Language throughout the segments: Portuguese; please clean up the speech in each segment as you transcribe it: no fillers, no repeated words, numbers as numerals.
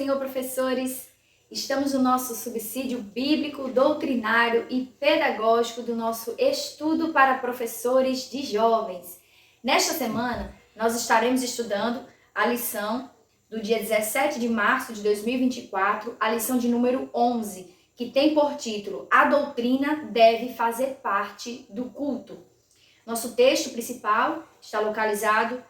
Senhor, professores! Estamos no nosso subsídio bíblico, doutrinário e pedagógico do nosso estudo para professores de jovens. Nesta semana, nós estaremos estudando a lição do dia 17 de março de 2024, a lição de número 11, que tem por título A Doutrina Deve Fazer Parte do Culto. Nosso texto principal está localizado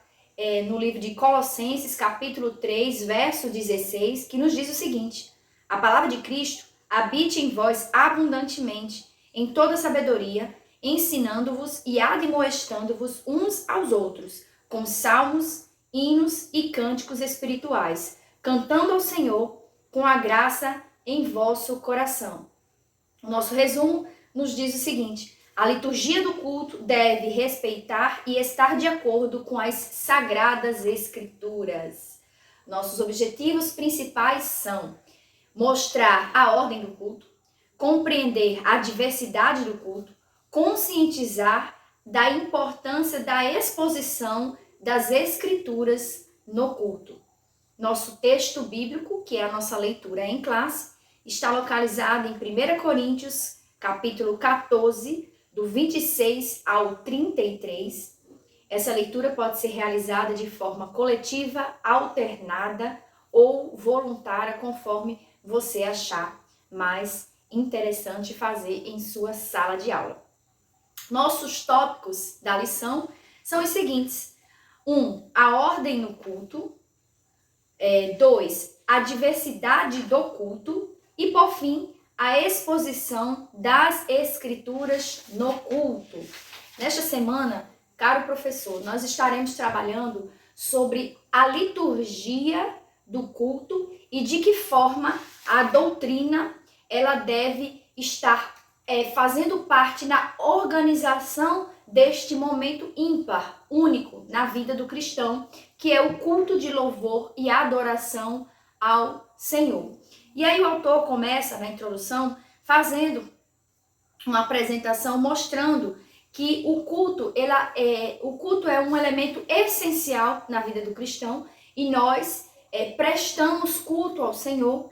no livro de Colossenses, capítulo 3, verso 16, que nos diz o seguinte: a palavra de Cristo habite em vós abundantemente, em toda sabedoria, ensinando-vos e admoestando-vos uns aos outros, com salmos, hinos e cânticos espirituais, cantando ao Senhor com a graça em vosso coração. O nosso resumo nos diz o seguinte: a liturgia do culto deve respeitar e estar de acordo com as sagradas escrituras. Nossos objetivos principais são mostrar a ordem do culto, compreender a diversidade do culto, conscientizar da importância da exposição das escrituras no culto. Nosso texto bíblico, que é a nossa leitura em classe, está localizado em 1 Coríntios, capítulo 14, do 26 ao 33. Essa leitura pode ser realizada de forma coletiva, alternada ou voluntária, conforme você achar mais interessante fazer em sua sala de aula. Nossos tópicos da lição são os seguintes: 1. A ordem no culto. 2. A diversidade do culto. E, por fim, a exposição das escrituras no culto. Nesta semana, caro professor, nós estaremos trabalhando sobre a liturgia do culto e de que forma a doutrina ela deve estar fazendo parte na organização deste momento ímpar, único na vida do cristão, que é o culto de louvor e adoração ao Senhor. E aí o autor começa na introdução fazendo uma apresentação mostrando que o culto é um elemento essencial na vida do cristão e nós prestamos culto ao Senhor.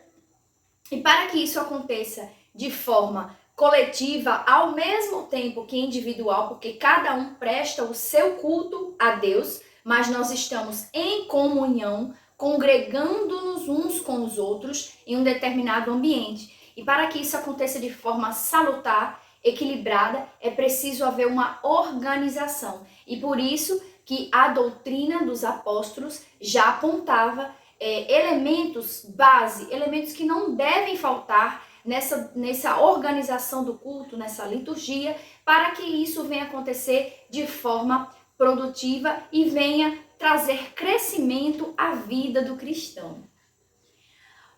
E para que isso aconteça de forma coletiva, ao mesmo tempo que individual, porque cada um presta o seu culto a Deus, mas nós estamos em comunhão, congregando-nos uns com os outros em um determinado ambiente. E para que isso aconteça de forma salutar, equilibrada, é preciso haver uma organização. E por isso que a doutrina dos apóstolos já apontava elementos base, elementos que não devem faltar nessa organização do culto, nessa liturgia, para que isso venha acontecer de forma produtiva e venha trazer crescimento à vida do cristão.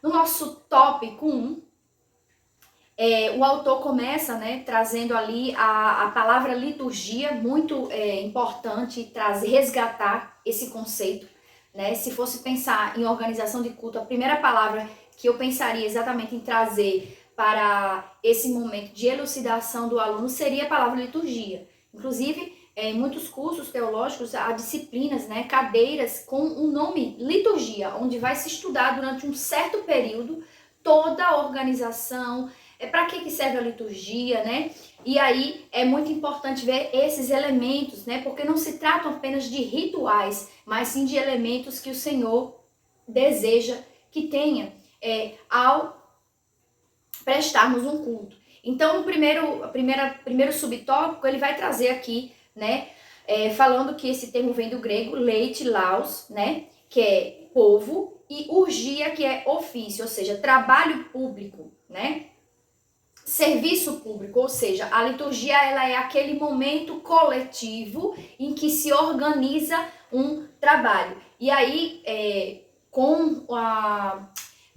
No nosso tópico 1, o autor começa trazendo ali a palavra liturgia, muito importante resgatar esse conceito. Se fosse pensar em organização de culto, a primeira palavra que eu pensaria exatamente em trazer para esse momento de elucidação do aluno seria a palavra liturgia. Inclusive, em muitos cursos teológicos, há disciplinas, cadeiras com o nome liturgia, onde vai se estudar durante um certo período toda a organização, para que serve a liturgia, E aí é muito importante ver esses elementos, porque não se tratam apenas de rituais, mas sim de elementos que o Senhor deseja que tenha ao prestarmos um culto. Então, no primeiro subtópico, ele vai trazer aqui, falando que esse termo vem do grego leite, laos, que é povo, e urgia, que é ofício, ou seja, trabalho público, Serviço público, ou seja, a liturgia ela é aquele momento coletivo em que se organiza um trabalho. E aí, com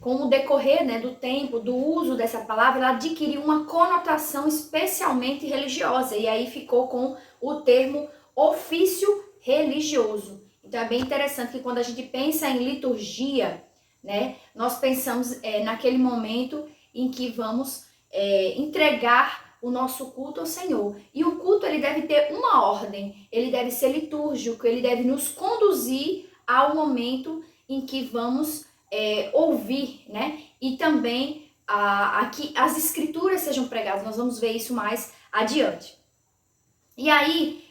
o decorrer do tempo, do uso dessa palavra, ela adquiriu uma conotação especialmente religiosa. E aí ficou com o termo ofício religioso. Então é bem interessante que quando a gente pensa em liturgia, nós pensamos naquele momento em que vamos entregar o nosso culto ao Senhor. E o culto ele deve ter uma ordem, ele deve ser litúrgico, ele deve nos conduzir ao momento em que vamos ouvir, né? E também que as escrituras sejam pregadas. Nós vamos ver isso mais adiante. E aí,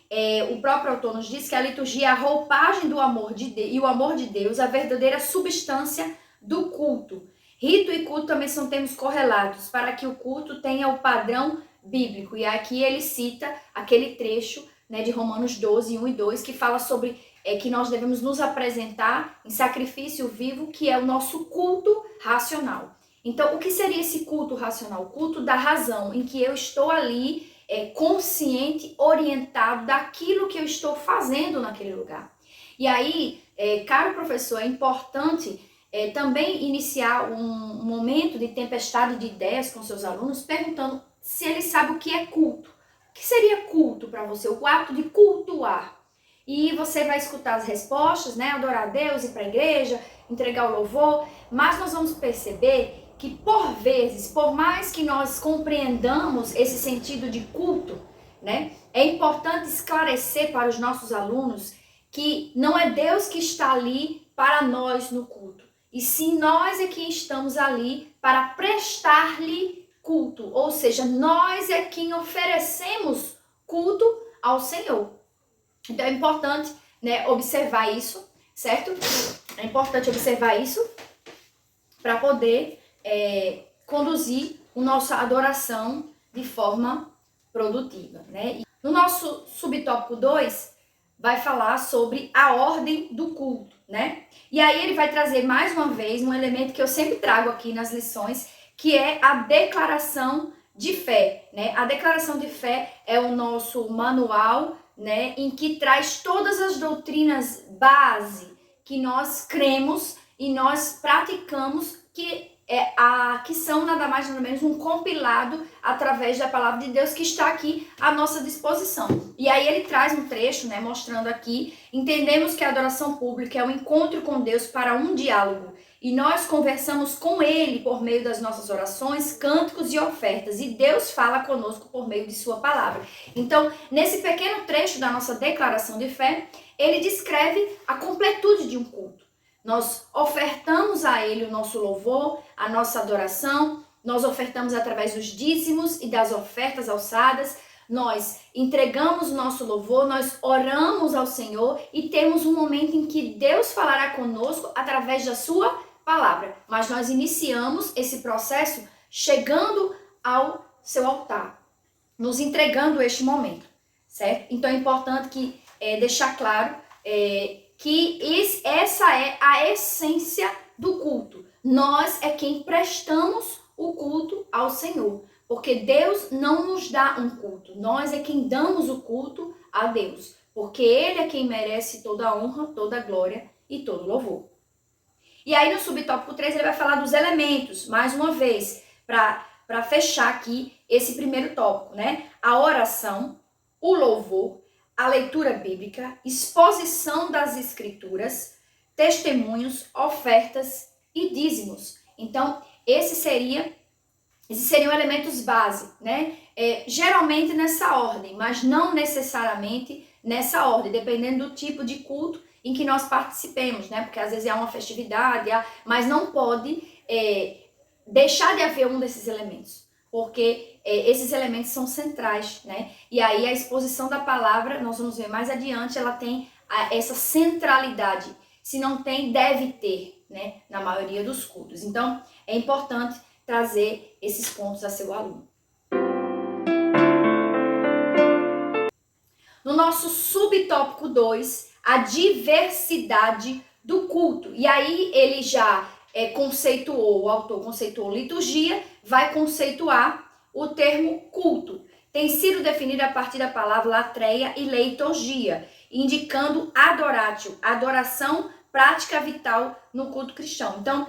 o próprio autor nos diz que a liturgia é a roupagem do amor de Deus, e o amor de Deus, a verdadeira substância do culto. Rito e culto também são termos correlatos para que o culto tenha o padrão bíblico. E aqui ele cita aquele trecho, né, de Romanos 12, 1 e 2, que fala sobre que nós devemos nos apresentar em sacrifício vivo, que é o nosso culto racional. Então, o que seria esse culto racional? O culto da razão, em que eu estou ali consciente, orientado daquilo que eu estou fazendo naquele lugar. E aí, caro professor, é importante também iniciar um momento de tempestade de ideias com seus alunos, perguntando se eles sabem o que é culto. O que seria culto para você? O ato de cultuar. E você vai escutar as respostas, né? Adorar a Deus, ir para a igreja, entregar o louvor. Mas nós vamos perceber que, por vezes, por mais que nós compreendamos esse sentido de culto, né? É importante esclarecer para os nossos alunos que não é Deus que está ali para nós no culto. E sim, nós é quem estamos ali para prestar-lhe culto. Ou seja, nós é quem oferecemos culto ao Senhor. Então é importante, né, observar isso, certo? É importante observar isso para poder conduzir a nossa adoração de forma produtiva, né? No nosso subtópico 2, vai falar sobre a ordem do culto, né? E aí ele vai trazer mais uma vez um elemento que eu sempre trago aqui nas lições, que é a declaração de fé, né? A declaração de fé é o nosso manual, né, em que traz todas as doutrinas base que nós cremos e nós praticamos, que são nada mais nada menos um compilado através da palavra de Deus que está aqui à nossa disposição. E aí ele traz um trecho, né, mostrando aqui: entendemos que a adoração pública é um encontro com Deus para um diálogo, e nós conversamos com Ele por meio das nossas orações, cânticos e ofertas, e Deus fala conosco por meio de sua palavra. Então, nesse pequeno trecho da nossa declaração de fé, ele descreve a completude de um culto. Nós ofertamos a Ele o nosso louvor, a nossa adoração, nós ofertamos através dos dízimos e das ofertas alçadas, nós entregamos o nosso louvor, nós oramos ao Senhor e temos um momento em que Deus falará conosco através da sua palavra. Mas nós iniciamos esse processo chegando ao seu altar, nos entregando este momento, certo? Então é importante deixar claro que essa é a essência do culto. Nós é quem prestamos o culto ao Senhor, porque Deus não nos dá um culto, nós é quem damos o culto a Deus, porque Ele é quem merece toda a honra, toda a glória e todo o louvor. E aí no subtópico 3 ele vai falar dos elementos, mais uma vez, para fechar aqui esse primeiro tópico, né? A oração, o louvor, a leitura bíblica, exposição das escrituras, testemunhos, ofertas e dízimos. Então, esses seriam elementos base, né? Geralmente nessa ordem, mas não necessariamente nessa ordem, dependendo do tipo de culto em que nós participemos, né? Porque às vezes há uma festividade, mas não pode deixar de haver um desses elementos, porque esses elementos são centrais, né? E aí a exposição da palavra, nós vamos ver mais adiante, ela tem essa centralidade. Se não tem, deve ter, né? Na maioria dos cultos. Então, é importante trazer esses pontos a seu aluno. No nosso subtópico 2, a diversidade do culto. E aí ele já conceituou, o autor conceituou liturgia, vai conceituar o termo culto. Tem sido definido a partir da palavra latreia e leiturgia, indicando adoratio, adoração, prática vital no culto cristão. Então,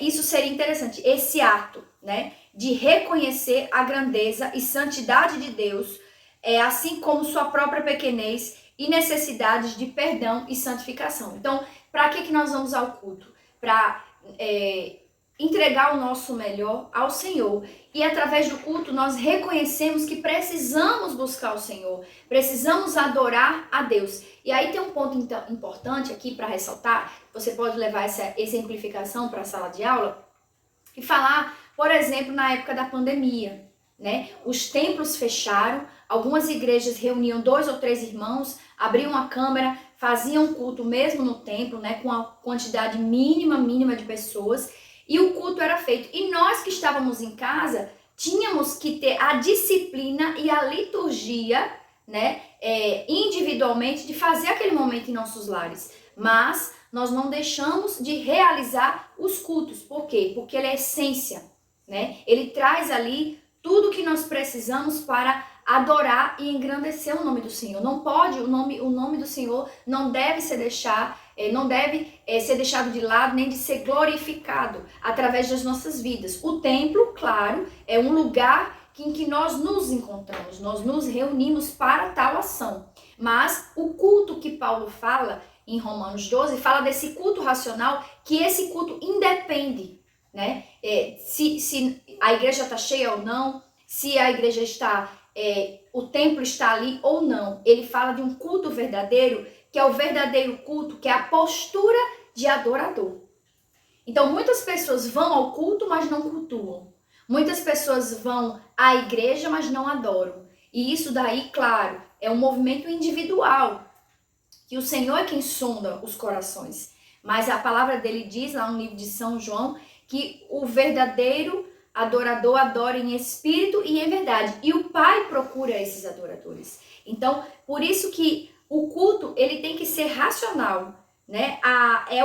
isso seria interessante, esse ato, né, de reconhecer a grandeza e santidade de Deus, assim como sua própria pequenez e necessidades de perdão e santificação. Então, para que nós vamos ao culto? Para entregar o nosso melhor ao Senhor. E através do culto nós reconhecemos que precisamos buscar o Senhor, precisamos adorar a Deus. E aí tem um ponto importante aqui para ressaltar. você pode levar essa exemplificação para a sala de aula e falar, por exemplo, na época da pandemia, né? Os templos fecharam, algumas igrejas reuniam 2 ou 3 irmãos, abriam a câmera, faziam culto mesmo no templo, né? Com a quantidade mínima de pessoas, e o culto era feito. E nós que estávamos em casa, tínhamos que ter a disciplina e a liturgia, né? Individualmente, de fazer aquele momento em nossos lares. Mas nós não deixamos de realizar os cultos. Por quê? Porque ele é essência, né? Ele traz ali tudo que nós precisamos para adorar e engrandecer o nome do Senhor. Não pode, o nome do Senhor não deve ser ser deixado de lado, nem de ser glorificado através das nossas vidas. O templo, claro, é um lugar em que nós nos encontramos, nós nos reunimos para tal ação. Mas o culto que Paulo fala em Romanos 12, fala desse culto racional, que esse culto independe, né? Se a igreja está cheia ou não, se a igreja está, o templo está ali ou não. Ele fala de um culto verdadeiro, que é o verdadeiro culto, que é a postura de adorador. Então, muitas pessoas vão ao culto, mas não cultuam. Muitas pessoas vão à igreja, mas não adoram. E isso daí, claro, é um movimento individual, que o Senhor é quem sonda os corações. Mas a palavra dele diz, lá no livro de São João, que o verdadeiro adorador adora em espírito e em verdade. E o Pai procura esses adoradores. Então, por isso que o culto, ele tem que ser racional, né?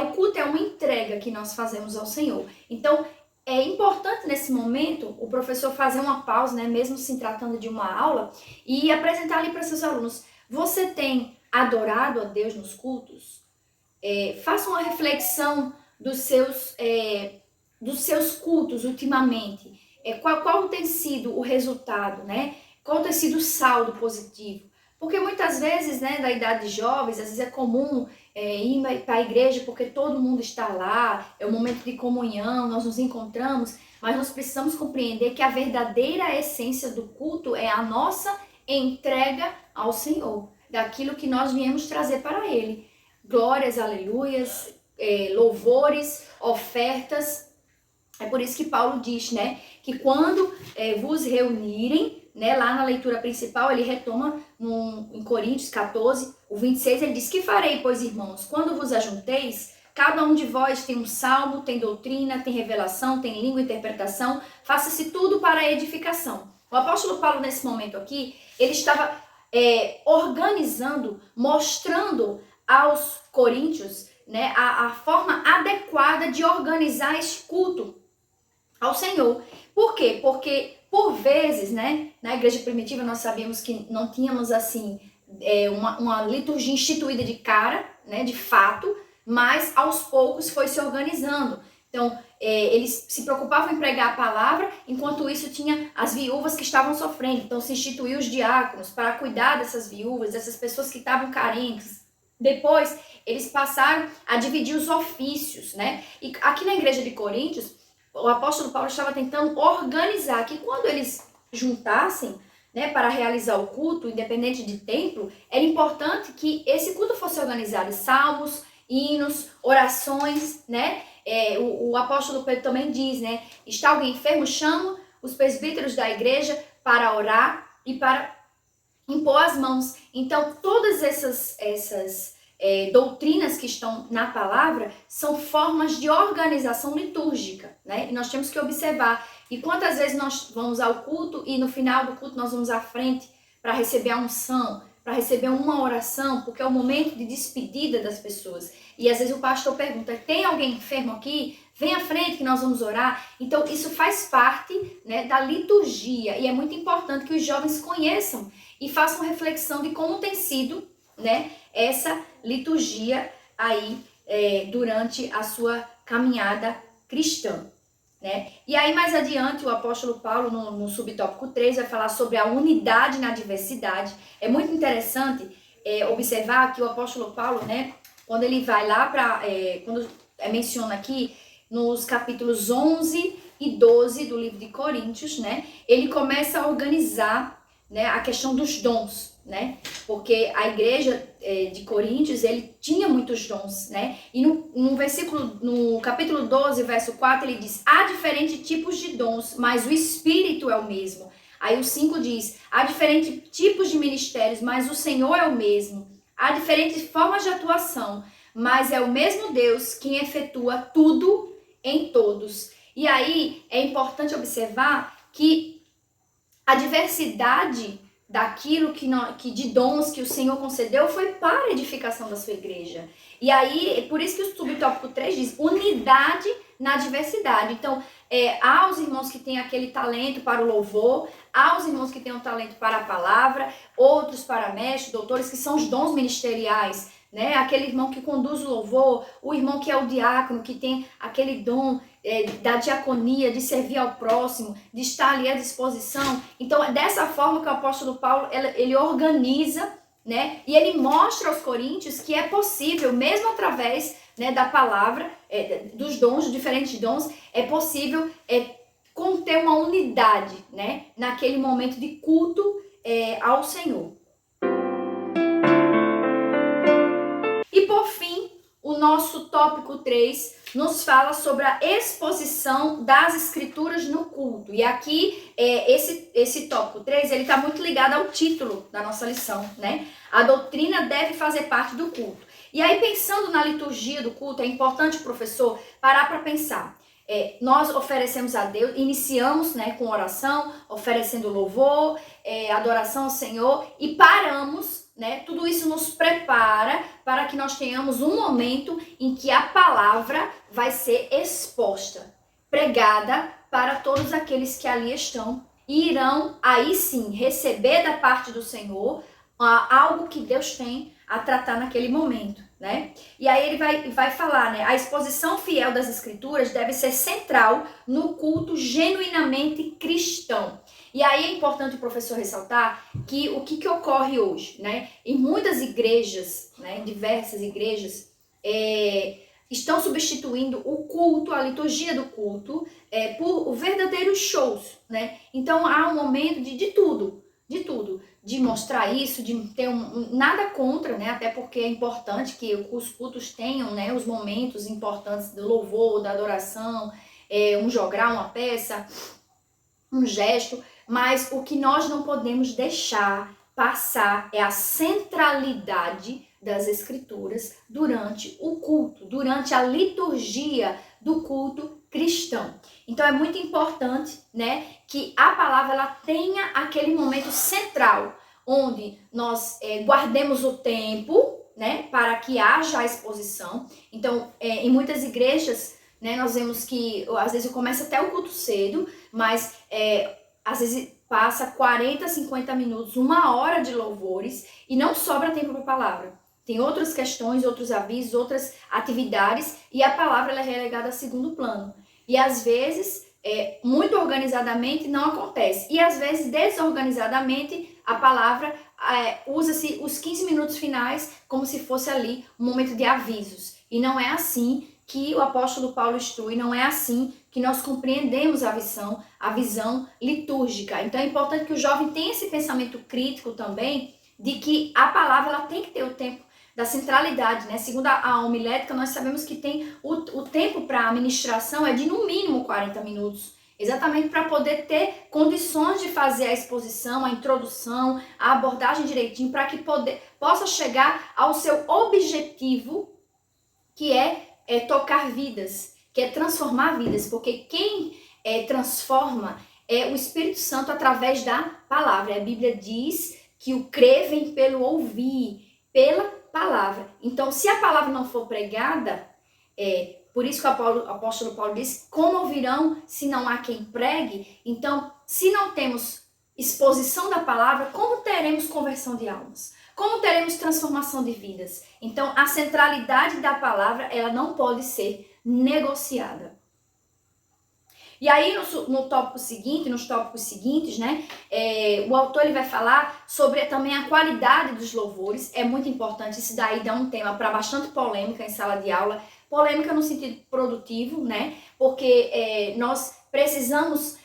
O culto é uma entrega que nós fazemos ao Senhor. Então, é importante nesse momento o professor fazer uma pausa, né? Mesmo se tratando de uma aula, e apresentar ali para seus alunos. Você tem adorado a Deus nos cultos? Faça uma reflexão dos seus cultos ultimamente. Qual tem sido o resultado, né? Qual tem sido o saldo positivo? Porque muitas vezes, né, da idade de jovens, às vezes é comum ir para a igreja porque todo mundo está lá, é um momento de comunhão, nós nos encontramos, mas nós precisamos compreender que a verdadeira essência do culto é a nossa entrega ao Senhor, daquilo que nós viemos trazer para Ele. Glórias, aleluias, louvores, ofertas. É por isso que Paulo diz, né, que quando vos reunirem, né, lá na leitura principal, ele retoma em Coríntios 14, o 26, ele diz: que farei, pois, irmãos, quando vos ajunteis, cada um de vós tem um salmo, tem doutrina, tem revelação, tem língua e interpretação, faça-se tudo para a edificação. O apóstolo Paulo, nesse momento aqui, ele estava organizando, mostrando aos coríntios, né, a forma adequada de organizar esse culto ao Senhor. Por quê? Porque, por vezes, né, na igreja primitiva nós sabíamos que não tínhamos, assim, uma liturgia instituída de cara, né, de fato, mas aos poucos foi se organizando. Então, eles se preocupavam em pregar a palavra, enquanto isso tinha as viúvas que estavam sofrendo. Então, se instituiu os diáconos para cuidar dessas viúvas, dessas pessoas que estavam carentes. Depois, eles passaram a dividir os ofícios, né? E aqui na igreja de Coríntios, o apóstolo Paulo estava tentando organizar que quando eles juntassem, né, para realizar o culto, independente de templo, era importante que esse culto fosse organizado em salmos, hinos, orações, né? O apóstolo Pedro também diz, né? Está alguém enfermo? Chama os presbíteros da igreja para orar e para impor as mãos. Então, todas essas doutrinas que estão na palavra são formas de organização litúrgica, né? E nós temos que observar. E quantas vezes nós vamos ao culto e no final do culto nós vamos à frente para receber a unção, para receber uma oração, porque é o momento de despedida das pessoas. E às vezes o pastor pergunta: tem alguém enfermo aqui? Vem à frente que nós vamos orar. Então isso faz parte, né, da liturgia, e é muito importante que os jovens conheçam e façam reflexão de como tem sido, né, essa liturgia aí durante a sua caminhada cristã, né? E aí mais adiante o apóstolo Paulo no subtópico 3 vai falar sobre a unidade na diversidade. É muito interessante observar que o apóstolo Paulo, né, quando ele vai lá para, quando menciona aqui nos capítulos 11 e 12 do livro de Coríntios, né, ele começa a organizar, né, a questão dos dons, né? Porque a igreja de Coríntios, ele tinha muitos dons, né? E no capítulo 12, verso 4, ele diz: há diferentes tipos de dons, mas o Espírito é o mesmo. Aí o 5 diz: há diferentes tipos de ministérios, mas o Senhor é o mesmo. Há diferentes formas de atuação, mas é o mesmo Deus quem efetua tudo em todos. E aí é importante observar que a diversidade daquilo de dons que o Senhor concedeu foi para a edificação da sua igreja. E aí, por isso que o subtópico 3 diz unidade na diversidade. Então, há os irmãos que têm aquele talento para o louvor, há os irmãos que têm um talento para a palavra, outros para mestres, doutores, que são os dons ministeriais, né? Aquele irmão que conduz o louvor, o irmão que é o diácono, que tem aquele dom da diaconia, de servir ao próximo, de estar ali à disposição. Então, é dessa forma que o apóstolo Paulo, ele organiza, né? E ele mostra aos coríntios que é possível, mesmo através, né, da palavra, dos dons, dos diferentes dons, é possível conter uma unidade, né, naquele momento de culto ao Senhor. E por fim, o nosso tópico 3 nos fala sobre a exposição das escrituras no culto. E aqui, esse tópico 3, ele está muito ligado ao título da nossa lição, né? A doutrina deve fazer parte do culto. E aí, pensando na liturgia do culto, é importante, professor, parar para pensar. Nós oferecemos a Deus, iniciamos, né, com oração, oferecendo louvor, adoração ao Senhor, e paramos, né? Tudo isso nos prepara para que nós tenhamos um momento em que a palavra vai ser exposta, pregada para todos aqueles que ali estão e irão aí sim receber da parte do Senhor algo que Deus tem a tratar naquele momento, né? E aí ele vai falar, né? A exposição fiel das escrituras deve ser central no culto genuinamente cristão. E aí é importante o professor ressaltar que o que ocorre hoje, né? Em muitas igrejas, né? Em diversas igrejas, estão substituindo o culto, a liturgia do culto, por verdadeiros shows, né? Então há um momento de tudo, de mostrar isso, de ter nada contra, né? Até porque é importante que os cultos tenham, né, os momentos importantes do louvor, da adoração, um jogral, uma peça, um gesto, mas o que nós não podemos deixar passar é a centralidade das escrituras durante o culto, durante a liturgia do culto cristão. Então é muito importante, né, que a palavra ela tenha aquele momento central, onde nós guardemos o tempo, né, para que haja a exposição. Então, em muitas igrejas, né, nós vemos que às vezes começa até o culto cedo, mas às vezes passa 40, 50 minutos, 1 hora de louvores e não sobra tempo para a palavra. Tem outras questões, outros avisos, outras atividades e a palavra ela é relegada a segundo plano. E às vezes, muito organizadamente não acontece. E às vezes, desorganizadamente, a palavra usa-se os 15 minutos finais como se fosse ali um momento de avisos. E não é assim que o apóstolo Paulo instrui, não é assim que nós compreendemos a visão litúrgica. Então é importante que o jovem tenha esse pensamento crítico também, de que a palavra ela tem que ter o tempo da centralidade, né? Segundo a homilética, nós sabemos que tem o tempo para a ministração é de no mínimo 40 minutos, exatamente para poder ter condições de fazer a exposição, a introdução, a abordagem direitinho, para que possa chegar ao seu objetivo, que é tocar vidas, que é transformar vidas, porque quem transforma é o Espírito Santo através da palavra. A Bíblia diz que o crer vem pelo ouvir, pela palavra. Então, se a palavra não for pregada, por isso que o apóstolo Paulo diz, como ouvirão se não há quem pregue? Então, se não temos exposição da palavra, como teremos conversão de almas? Como teremos transformação de vidas? Então, a centralidade da palavra, ela não pode ser negociada. E aí, no tópico seguinte, nos tópicos seguintes, né, o autor ele vai falar sobre também a qualidade dos louvores. É muito importante, isso daí dá um tema para bastante polêmica em sala de aula. Polêmica no sentido produtivo, né, porque nós precisamos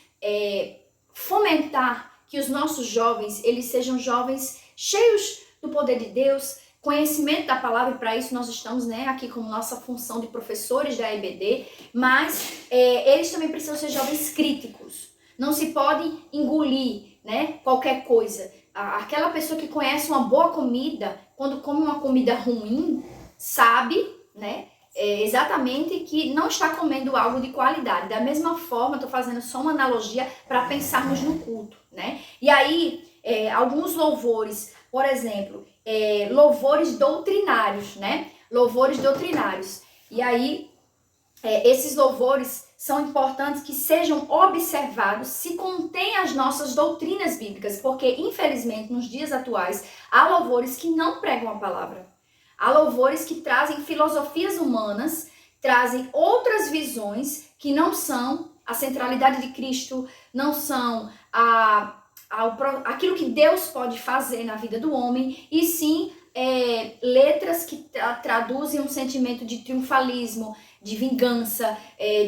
fomentar que os nossos jovens, eles sejam jovens cheios do poder de Deus, conhecimento da palavra, e para isso nós estamos, né, aqui como nossa função de professores da EBD, mas eles também precisam ser jovens críticos. Não se pode engolir, né, qualquer coisa. Aquela pessoa que conhece uma boa comida, quando come uma comida ruim, sabe, né, exatamente que não está comendo algo de qualidade. Da mesma forma, estou fazendo só uma analogia para pensarmos no culto, né? E aí, alguns louvores, por exemplo, louvores doutrinários, né? Louvores doutrinários. E aí, esses louvores são importantes que sejam observados se contém as nossas doutrinas bíblicas, porque, infelizmente, nos dias atuais, há louvores que não pregam a palavra. Há louvores que trazem filosofias humanas, trazem outras visões que não são a centralidade de Cristo, não são aquilo que Deus pode fazer na vida do homem, e sim letras que traduzem um sentimento de triunfalismo, de vingança,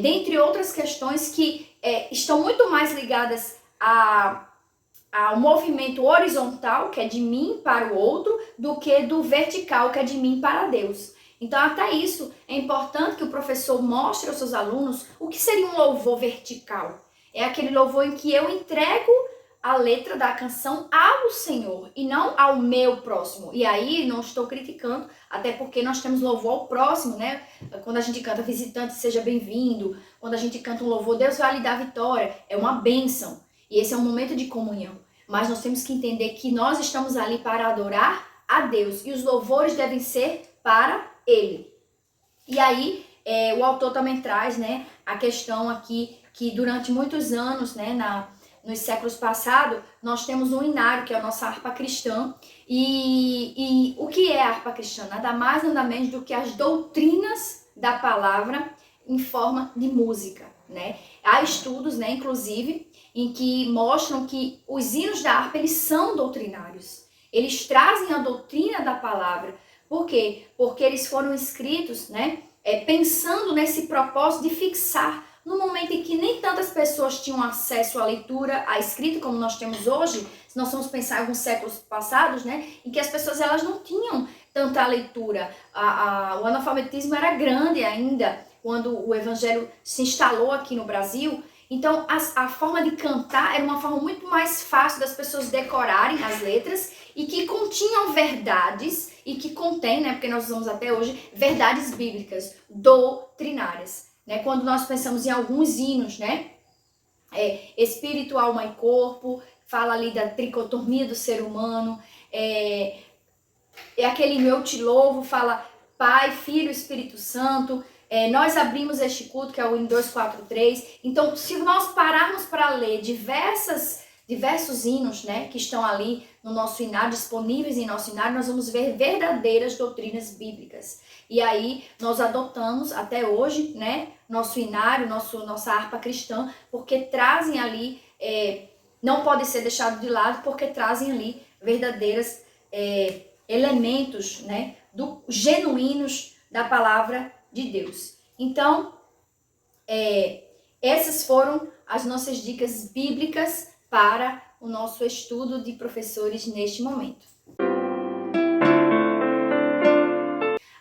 dentre outras questões que estão muito mais ligadas ao movimento horizontal, que é de mim para o outro, do que do vertical, que é de mim para Deus. Então, até isso, é importante que o professor mostre aos seus alunos o que seria um louvor vertical. É aquele louvor em que eu entrego a letra da canção ao Senhor e não ao meu próximo. E aí, não estou criticando, até porque nós temos louvor ao próximo, né? Quando a gente canta visitante, seja bem-vindo. Quando a gente canta um louvor, Deus vai lhe dar vitória. É uma bênção. E esse é um momento de comunhão. Mas nós temos que entender que nós estamos ali para adorar a Deus. E os louvores devem ser para Ele. E aí, o autor também traz, né, a questão aqui que durante muitos anos, né, nos séculos passados, nós temos um inário, que é a nossa harpa cristã. E o que é a harpa cristã? Nada mais, nada menos do que as doutrinas da palavra em forma de música, né? Há estudos, né, inclusive, em que mostram que os hinos da harpa, eles são doutrinários. Eles trazem a doutrina da palavra. Por quê? Porque eles foram escritos, né, pensando nesse propósito de fixar, no momento em que nem tantas pessoas tinham acesso à leitura, à escrita, como nós temos hoje, se nós formos pensar em alguns séculos passados, né, em que as pessoas elas não tinham tanta leitura. O analfabetismo era grande ainda, quando o evangelho se instalou aqui no Brasil. Então, a forma de cantar era uma forma muito mais fácil das pessoas decorarem as letras e que continham verdades e que contém, né, porque nós usamos até hoje, verdades bíblicas, doutrinárias. Né? Quando nós pensamos em alguns hinos, né, espírito, alma e corpo, fala ali da tricotomia do ser humano, aquele hino Eu Te Louvo, fala Pai, Filho, Espírito Santo. Nós abrimos este culto, que é o hino 243. Então, se nós pararmos para ler diversos hinos, né, que estão ali no nosso inário, disponíveis em nosso inário, nós vamos ver verdadeiras doutrinas bíblicas. E aí, nós adotamos até hoje, né, nosso inário, nossa harpa cristã, porque trazem ali, não pode ser deixado de lado, porque trazem ali verdadeiros elementos, né, genuínos da palavra de Deus. Então, essas foram as nossas dicas bíblicas para o nosso estudo de professores neste momento.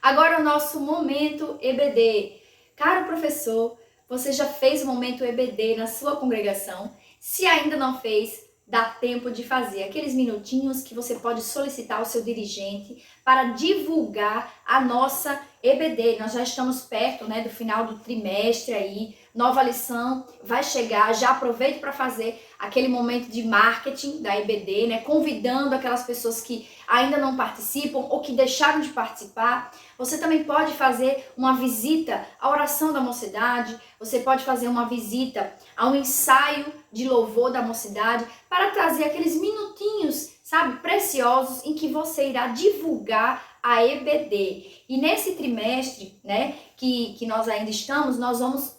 Agora o nosso momento EBD. Caro professor, você já fez o momento EBD na sua congregação? Se ainda não fez, dá tempo de fazer aqueles minutinhos que você pode solicitar ao seu dirigente para divulgar a nossa EBD. Nós já estamos perto, né, do final do trimestre aí, nova lição vai chegar, já aproveite para fazer aquele momento de marketing da EBD, né, convidando aquelas pessoas que ainda não participam ou que deixaram de participar. Você também pode fazer uma visita à oração da mocidade, você pode fazer uma visita ao ensaio de louvor da mocidade para trazer aqueles minutinhos, sabe, preciosos em que você irá divulgar a EBD. E nesse trimestre, né, que nós ainda estamos, nós vamos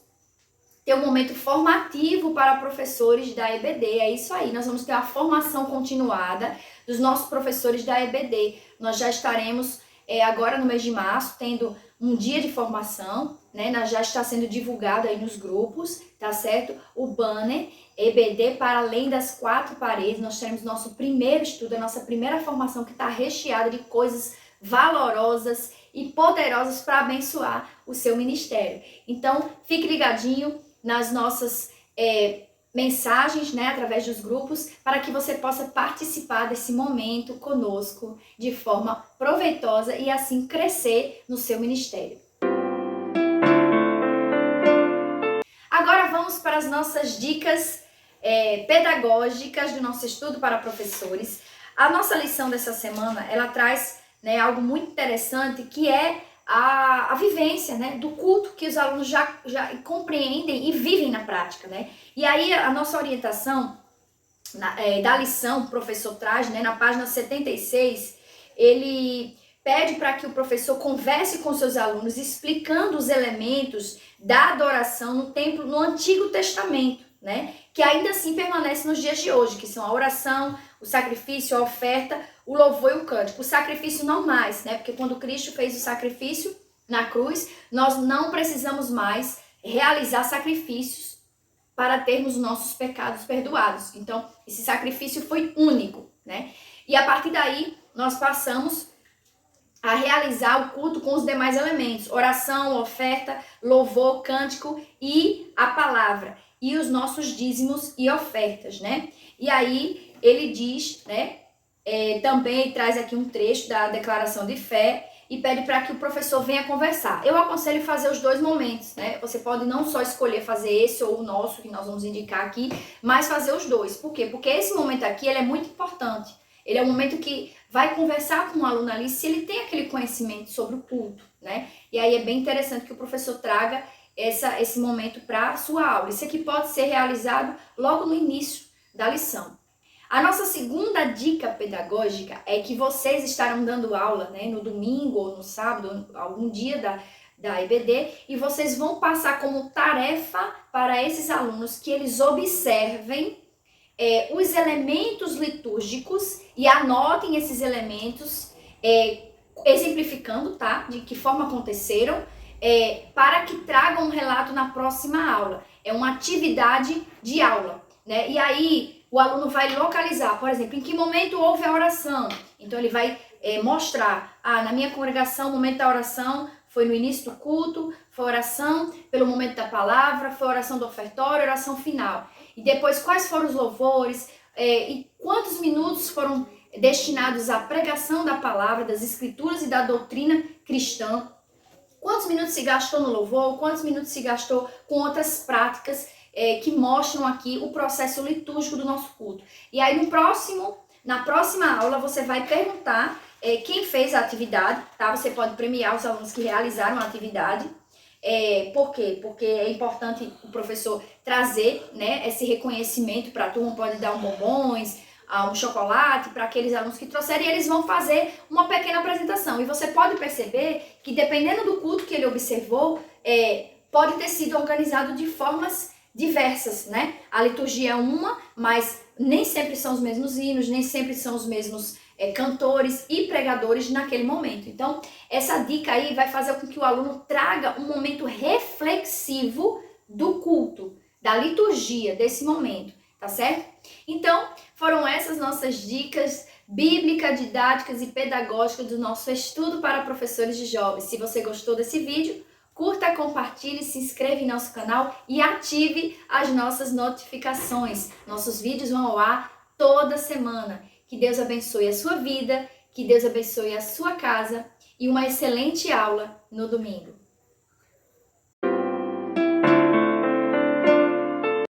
ter um momento formativo para professores da EBD. É isso aí, nós vamos ter a formação continuada dos nossos professores da EBD. Nós já estaremos agora no mês de março tendo um dia de formação, né? Já está sendo divulgado aí nos grupos, tá certo? O banner EBD para além das quatro paredes. Nós teremos nosso primeiro estudo, a nossa primeira formação, que está recheada de coisas valorosas e poderosas para abençoar o seu ministério. Então, fique ligadinho nas nossas mensagens, né, através dos grupos, para que você possa participar desse momento conosco de forma proveitosa e assim crescer no seu ministério. Agora vamos para as nossas dicas pedagógicas do nosso estudo para professores. A nossa lição dessa semana, ela traz, né, algo muito interessante, que é a vivência, né, do culto que os alunos já compreendem e vivem na prática, né? E aí a nossa orientação da lição, o professor traz, né, na página 76, ele pede para que o professor converse com seus alunos, explicando os elementos da adoração no templo, no Antigo Testamento, né, que ainda assim permanece nos dias de hoje, que são a oração, o sacrifício, a oferta, o louvor e o cântico. O sacrifício não mais, né, porque quando Cristo fez o sacrifício na cruz, nós não precisamos mais realizar sacrifícios para termos nossos pecados perdoados. Então, esse sacrifício foi único, né? E a partir daí, nós passamos a realizar o culto com os demais elementos: oração, oferta, louvor, cântico e a palavra. E os nossos dízimos e ofertas, né? E aí, ele diz, né? Também traz aqui um trecho da declaração de fé e pede para que o professor venha conversar. Eu aconselho fazer os dois momentos, né? Você pode não só escolher fazer esse ou o nosso, que nós vamos indicar aqui, mas fazer os dois. Por quê? Porque esse momento aqui, ele é muito importante. Ele é um momento que vai conversar com o aluno ali se ele tem aquele conhecimento sobre o culto, né? E aí é bem interessante que o professor traga esse momento para a sua aula. Isso aqui pode ser realizado logo no início da lição. A nossa segunda dica pedagógica é que vocês estarão dando aula, né, no domingo ou no sábado, algum dia da EBD, e vocês vão passar como tarefa para esses alunos que eles observem os elementos litúrgicos e anotem esses elementos, exemplificando, tá, de que forma aconteceram, para que tragam um relato na próxima aula. É uma atividade de aula, né? E aí o aluno vai localizar, por exemplo, em que momento houve a oração. Então ele vai mostrar, na minha congregação o momento da oração foi no início do culto, foi oração pelo momento da palavra, foi oração do ofertório, oração final. E depois quais foram os louvores, e quantos minutos foram destinados à pregação da palavra, das escrituras e da doutrina cristã. Quantos minutos se gastou no louvor, quantos minutos se gastou com outras práticas que mostram aqui o processo litúrgico do nosso culto. E aí na próxima aula você vai perguntar quem fez a atividade, tá? Você pode premiar os alunos que realizaram a atividade. Por quê? Porque é importante o professor trazer, né, esse reconhecimento para a turma, pode dar bombons, um chocolate para aqueles alunos que trouxerem, e eles vão fazer uma pequena apresentação. E você pode perceber que, dependendo do culto que ele observou, pode ter sido organizado de formas diversas, né? A liturgia é uma, mas nem sempre são os mesmos hinos, nem sempre são os mesmos cantores e pregadores naquele momento. Então, essa dica aí vai fazer com que o aluno traga um momento reflexivo do culto, da liturgia, desse momento, tá certo? Então, foram essas nossas dicas bíblicas, didáticas e pedagógicas do nosso estudo para professores de jovens. Se você gostou desse vídeo, curta, compartilhe, se inscreva em nosso canal e ative as nossas notificações. Nossos vídeos vão ao ar toda semana. Que Deus abençoe a sua vida, que Deus abençoe a sua casa e uma excelente aula no domingo.